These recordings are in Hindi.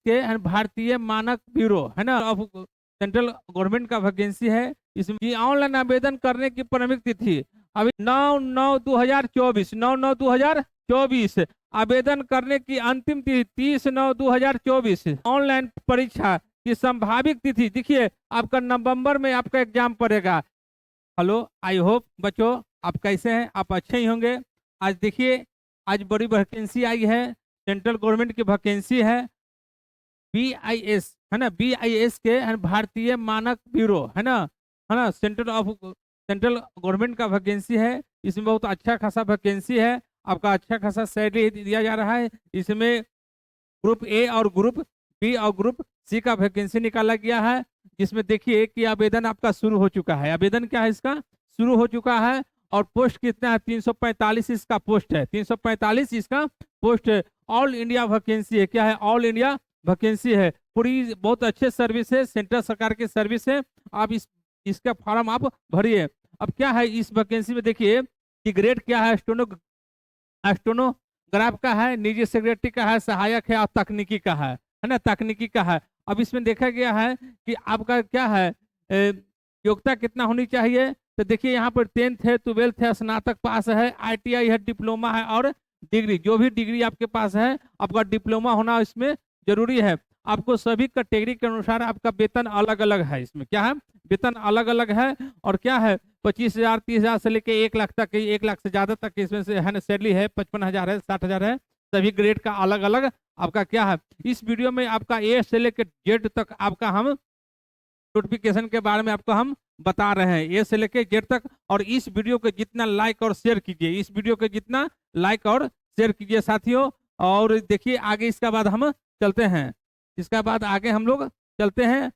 के भारतीय मानक ब्यूरो है ना ऑफ सेंट्रल गवर्नमेंट का वैकेंसी है। इसमें ऑनलाइन आवेदन करने की प्रारंभिक तिथि अभी 9/9/2024, 9/9/2024। आवेदन करने की अंतिम तिथि 30/9/2024। ऑनलाइन परीक्षा की संभावित तिथि देखिए आपका नवंबर में आपका एग्जाम पड़ेगा। हेलो, आई होप बच्चों आप कैसे हैं, आप अच्छे ही होंगे। आज देखिए आज बड़ी वैकेंसी आई है, सेंट्रल गवर्नमेंट की वैकेंसी है, BIS है ना, BIS के भारतीय मानक ब्यूरो है ना सेंट्रल गवर्नमेंट का वैकेंसी है। इसमें बहुत अच्छा खासा वैकेंसी है, आपका अच्छा खासा सैलरी दिया जा रहा है। इसमें ग्रुप ए और ग्रुप बी और ग्रुप सी का वैकेंसी निकाला गया है, जिसमें देखिए कि आवेदन आपका शुरू हो चुका है। आवेदन क्या है इसका शुरू हो चुका है और पोस्ट कितना है 345 इसका पोस्ट है, 345 इसका पोस्ट है। ऑल इंडिया वैकेंसी है, क्या है ऑल इंडिया वैकेंसी है। पूरी बहुत अच्छे सर्विस है, सेंट्रल सरकार की सर्विस है। आप इसका फॉर्म आप भरिए। अब क्या है इस वैकेंसी में देखिए कि ग्रेड क्या है, स्टेनोग्राफ का है, निजी सेक्रेटरी का है, सहायक है और तकनीकी का है ना, तकनीकी का है। अब इसमें देखा गया है कि आपका क्या है योग्यता कितना होनी चाहिए। तो देखिए यहाँ पर 10th है, 12th है, स्नातक पास है, ITI है, डिप्लोमा है और डिग्री, जो भी डिग्री आपके पास है आपका डिप्लोमा होना इसमें जरूरी है। आपको सभी कैटेगरी के अनुसार आपका वेतन अलग अलग है। इसमें क्या है वेतन अलग अलग है और क्या है 25,000 30,000 से लेके 1 लाख तक, 1 लाख से ज्यादा तक इसमें से है ना सैलरी है, 55,000 है, 60,000 है। सभी ग्रेड का अलग अलग आपका क्या है। इस वीडियो में आपका A से लेकर Z तक आपका हम नोटिफिकेशन के बारे में आपको हम बता रहे हैं, A से लेकर Z तक। और इस वीडियो को जितना लाइक और शेयर कीजिए, इस वीडियो को जितना लाइक और शेयर कीजिए साथियों। और देखिए आगे इसका बाद हम चलते हैं, इसका बाद आगे हम लोग चलते हैं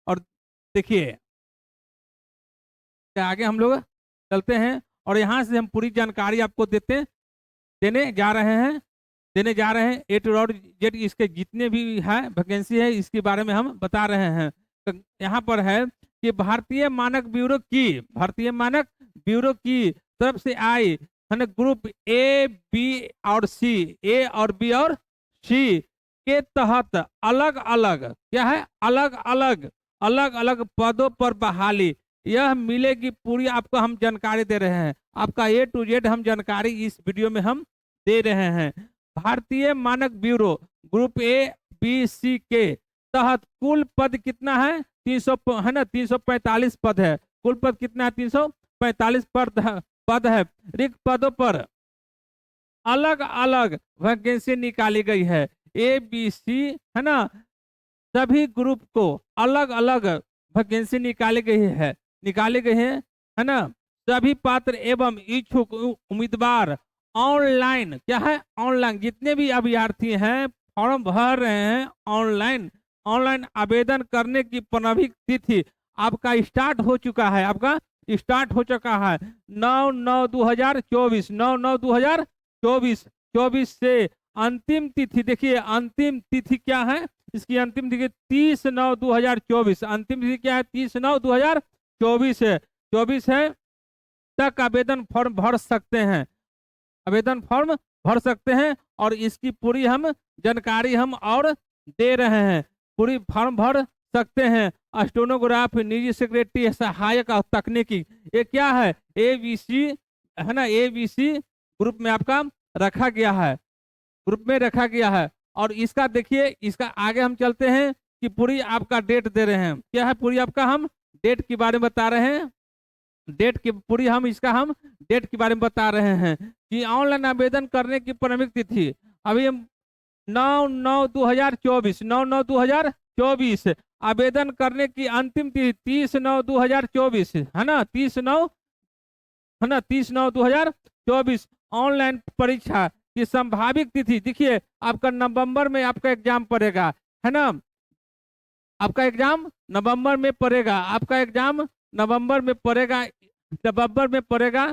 और देखिए आगे हम लोग चलते हैं और यहाँ से हम पूरी जानकारी आपको देने जा रहे हैं। A to Z इसके जितने भी है वैकेंसी है इसके बारे में हम बता रहे हैं। तो यहाँ पर है कि भारतीय मानक ब्यूरो की तरफ से आई है ना ग्रुप A B और C के तहत अलग अलग पदों पर बहाली यह मिलेगी। पूरी आपको हम जानकारी दे रहे हैं, आपका A to Z हम जानकारी इस वीडियो में हम दे रहे हैं। भारतीय मानक bureau group A B C के तहत कुल पद कितना है 300 है ना 345 पद है। कुल पद कितना है 345 पद है। रिक्त पदों पर अलग अलग वैकेंसी निकाली गई है। ABC है ना सभी ग्रुप को अलग अलग वैकेंसी निकाली गई है ना। सभी पात्र एवं इच्छुक उम्मीदवार ऑनलाइन क्या है ऑनलाइन जितने भी अभ्यर्थी हैं फॉर्म भर रहे हैं ऑनलाइन आवेदन करने की प्रारंभिक तिथि आपका स्टार्ट हो चुका है 9/9/2024 9/9/2024 से अंतिम तिथि देखिए अंतिम तिथि क्या है इसकी अंतिम तिथि 30/9/2024 अंतिम तिथि क्या है 30/9/2024 है तक आवेदन फॉर्म भर सकते हैं और इसकी पूरी हम जानकारी हम और दे रहे हैं। पूरी फॉर्म भर सकते हैं। स्टेनोग्राफ निजी सेक्रेटरी सहायक और तकनीकी ये क्या है ABC है ना ABC ग्रुप में आपका रखा गया है। और इसका देखिए इसका आगे हम चलते हैं कि पूरी आपका डेट दे रहे हैं। क्या है पूरी आपका हम डेट के बारे में बता रहे हैं। डेट के बारे में बता रहे हैं कि ऑनलाइन आवेदन करने की प्रारंभिक तिथि अभी 9/9/2024 आवेदन करने की अंतिम तिथि 30/9/2024 है ना 30/9/2024। ऑनलाइन परीक्षा की संभावित तिथि देखिए आपका नवंबर में आपका एग्जाम पड़ेगा है ना। आपका एग्जाम नवंबर में पड़ेगा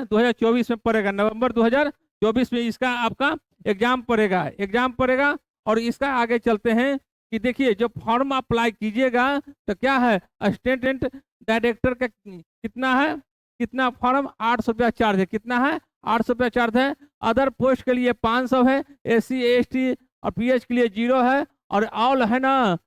2024 में पड़ेगा। नवंबर 2024 में इसका आपका एग्जाम पड़ेगा। और इसका आगे चलते हैं कि देखिए जो फॉर्म अप्लाई कीजिएगा तो क्या है असिस्टेंट डायरेक्टर का कितना फॉर्म 800 रुपया चार्ज है। कितना है 800 रुपया चार्ज है। अदर पोस्ट के लिए 500 है। SC ST और PH के लिए 0 है और ऑल है ना,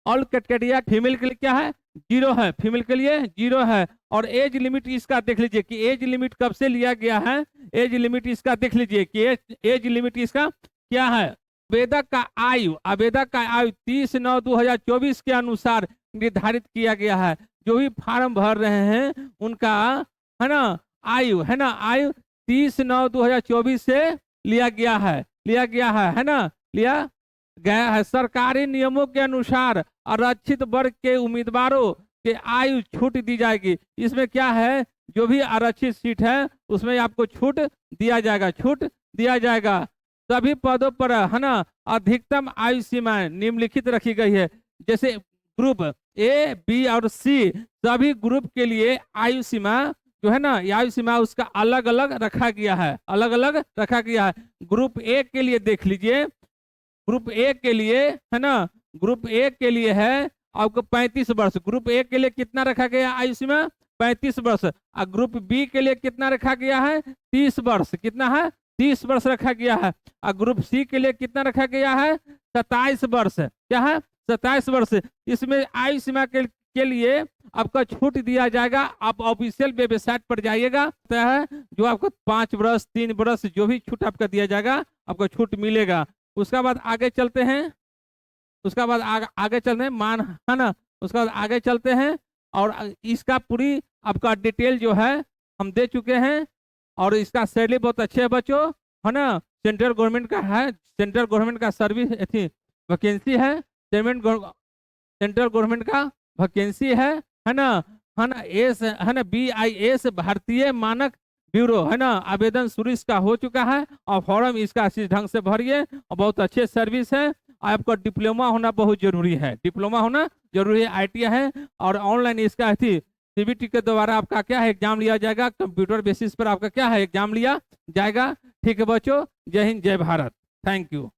ऑल कैटेगरी फीमेल के लिए क्या है, 0 है, फीमेल के लिए 0 है। और एज लिमिट इसका देख लीजिए कि एज लिमिट कब से लिया गया है, एज लिमिट इसका देख लीजिए कि एज लिमिट इसका क्या है। आवेदक का आयु, आवेदक का आयु 30/9/2024 के अनुसार निर्धारित किया गया है। जो भी फॉर्म भर रहे हैं उनका है ना आयु, है ना आयु 30/9/2024 से लिया गया है, लिया गया है ना, लिया गया है। सरकारी नियमों के अनुसार आरक्षित वर्ग के उम्मीदवारों के आयु छूट दी जाएगी। इसमें क्या है, जो भी आरक्षित सीट है उसमें आपको छूट दिया जाएगा, छूट दिया जाएगा। सभी पदों पर है ना अधिकतम आयु सीमा निम्नलिखित रखी गई है। जैसे ग्रुप ए, बी और सी, सभी ग्रुप के लिए आयु सीमा जो है ना, आयु सीमा उसका अलग अलग रखा गया है, अलग अलग रखा गया है। ग्रुप ए के लिए देख लीजिए, ग्रुप ए के लिए है ना, ग्रुप ए के लिए है आपको 35 वर्ष। ग्रुप ए के लिए कितना रखा गया आयु सीमा, 35 वर्ष। और ग्रुप बी के लिए कितना रखा गया है, 30 वर्ष। कितना है, 30 वर्ष रखा गया है। और ग्रुप सी के लिए कितना रखा गया है, 27 वर्ष। क्या है, 27 वर्ष। इसमें आयु सीमा के लिए आपका छूट दिया जाएगा। आप ऑफिशियल वेबसाइट पर जाइएगा, है जो आपको 5 वर्ष 3 वर्ष जो भी छूट आपका दिया जाएगा, आपको छूट मिलेगा। उसके बाद आगे चलते हैं, उसका बाद आगे चलते हैं मान, है ना। उसका बाद आगे चलते हैं और इसका पूरी आपका डिटेल जो है हम दे चुके हैं। और इसका सैलरी बहुत अच्छे है बच्चों, है ना। सेंट्रल गवर्नमेंट का है, सेंट्रल गवर्नमेंट का सर्विस थी वैकेंसी है, सेंट्रल गवर्नमेंट का वैकेंसी है ना, है ना। एस है ना, BIS भारतीय मानक ब्यूरो है ना। आवेदन शुरू इसका हो चुका है और फॉर्म इसका अच्छी ढंग से भरिए और बहुत अच्छे सर्विस है। आपका डिप्लोमा होना बहुत जरूरी है, डिप्लोमा होना जरूरी है, ITI है। और ऑनलाइन इसका थी CBT के द्वारा आपका क्या है एग्जाम लिया जाएगा, कंप्यूटर बेसिस पर आपका क्या है एग्जाम लिया जाएगा। ठीक है बच्चों, जय हिंद जय भारत, थैंक यू।